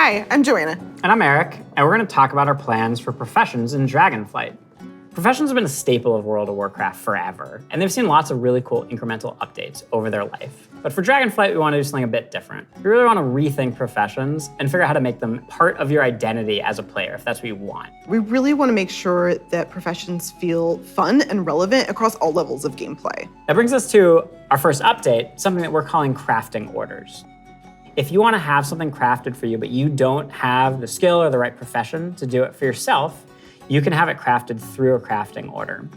Hi, I'm Joanna. And I'm Eric, and we're going to talk about our plans for professions in Dragonflight. Professions have been a staple of World of Warcraft forever, and they've seen lots of really cool incremental updates over their life. But for Dragonflight, we want to do something a bit different. We really want to rethink professions and figure out how to make them part of your identity as a player, if that's what you want. We really want to make sure that professions feel fun and relevant across all levels of gameplay. That brings us to our first update, something that we're calling crafting orders. If you want to have something crafted for you, but you don't have the skill or the right profession to do it for yourself, you can have it crafted through a crafting order.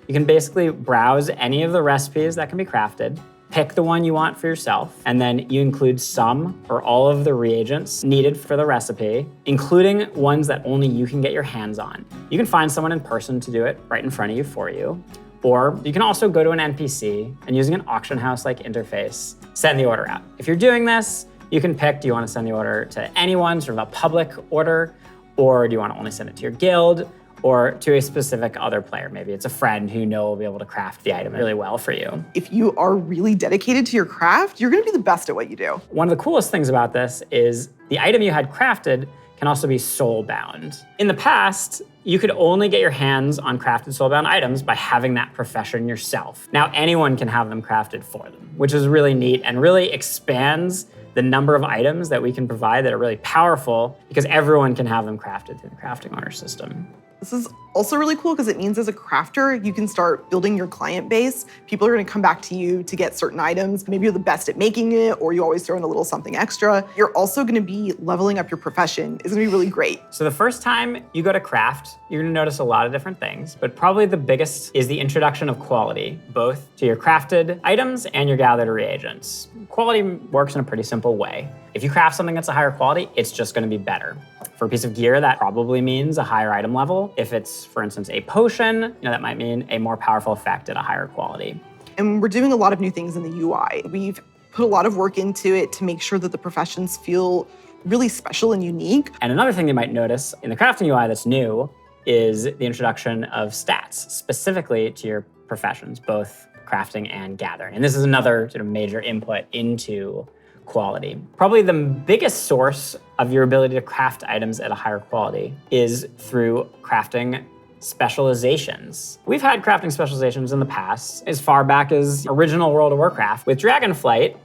You can basically browse any of the recipes that can be crafted, pick the one you want for yourself, and then you include some or all of the reagents needed for the recipe, including ones that only you can get your hands on. You can find someone in person to do it right in front of you for you, or you can also go to an NPC and using an auction house-like interface, send the order out. If you're doing this, you can pick, do you want to send the order to anyone, sort of a public order, or do you want to only send it to your guild, or to a specific other player? Maybe it's a friend who you know will be able to craft the item really well for you. If you are really dedicated to your craft, you're going to be the best at what you do. One of the coolest things about this is the item you had crafted can also be soul-bound. In the past, you could only get your hands on crafted soul-bound items by having that profession yourself. Now anyone can have them crafted for them, which is really neat and really expands the number of items that we can provide that are really powerful because everyone can have them crafted through the crafting order system. This is also really cool because it means as a crafter, you can start building your client base. People are going to come back to you to get certain items. Maybe you're the best at making it, or you always throw in a little something extra. You're also going to be leveling up your profession. It's going to be really great. So the first time you go to craft, you're going to notice a lot of different things, but probably the biggest is the introduction of quality, both to your crafted items and your gathered reagents. Quality works in a pretty simple way. If you craft something that's a higher quality, it's just going to be better. For a piece of gear, that probably means a higher item level. If it's, for instance, a potion, that might mean a more powerful effect at a higher quality. And we're doing a lot of new things in the UI. We've put a lot of work into it to make sure that the professions feel really special and unique. And another thing you might notice in the crafting UI that's new is the introduction of stats specifically to your professions, both crafting and gathering. And this is another sort of major input into quality. Probably the biggest source of your ability to craft items at a higher quality is through crafting specializations. We've had crafting specializations in the past, as far back as original World of Warcraft. With Dragonflight,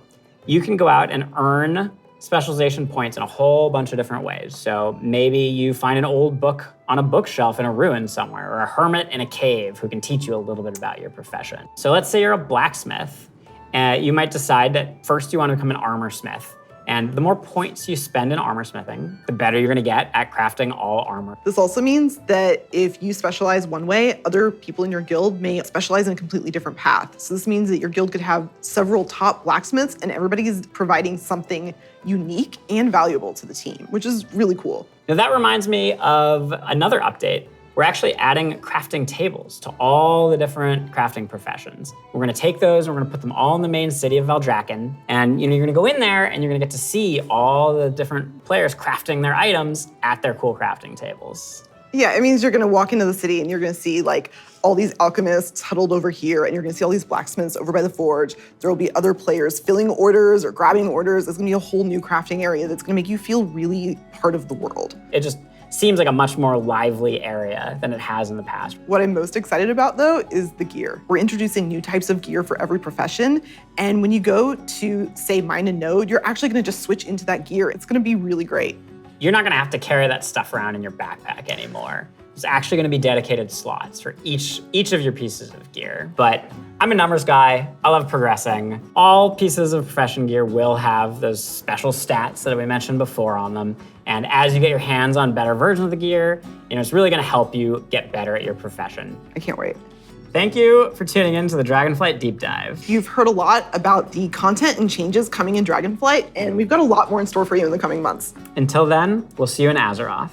you can go out and earn specialization points in a whole bunch of different ways. So maybe you find an old book on a bookshelf in a ruin somewhere, or a hermit in a cave who can teach you a little bit about your profession. So let's say you're a blacksmith. You might decide that first you want to become an armor smith. And the more points you spend in armor smithing, the better you're going to get at crafting all armor. This also means that if you specialize one way, other people in your guild may specialize in a completely different path. So this means that your guild could have several top blacksmiths and everybody is providing something unique and valuable to the team, which is really cool. Now that reminds me of another update. We're actually adding crafting tables to all the different crafting professions. We're gonna take those and we're gonna put them all in the main city of Valdrakken. And you're gonna go in there and you're gonna get to see all the different players crafting their items at their cool crafting tables. Yeah, it means you're gonna walk into the city and you're gonna see like all these alchemists huddled over here, and you're gonna see all these blacksmiths over by the forge. There will be other players filling orders or grabbing orders. It's gonna be a whole new crafting area that's gonna make you feel really part of the world. It just seems like a much more lively area than it has in the past. What I'm most excited about though is the gear. We're introducing new types of gear for every profession. And when you go to say mine a node, you're actually gonna just switch into that gear. It's gonna be really great. You're not gonna have to carry that stuff around in your backpack anymore. There's actually gonna be dedicated slots for each of your pieces of gear. But I'm a numbers guy, I love progressing. All pieces of profession gear will have those special stats that we mentioned before on them. And as you get your hands on better versions of the gear, it's really gonna help you get better at your profession. I can't wait. Thank you for tuning in to the Dragonflight Deep Dive. You've heard a lot about the content and changes coming in Dragonflight, and we've got a lot more in store for you in the coming months. Until then, we'll see you in Azeroth.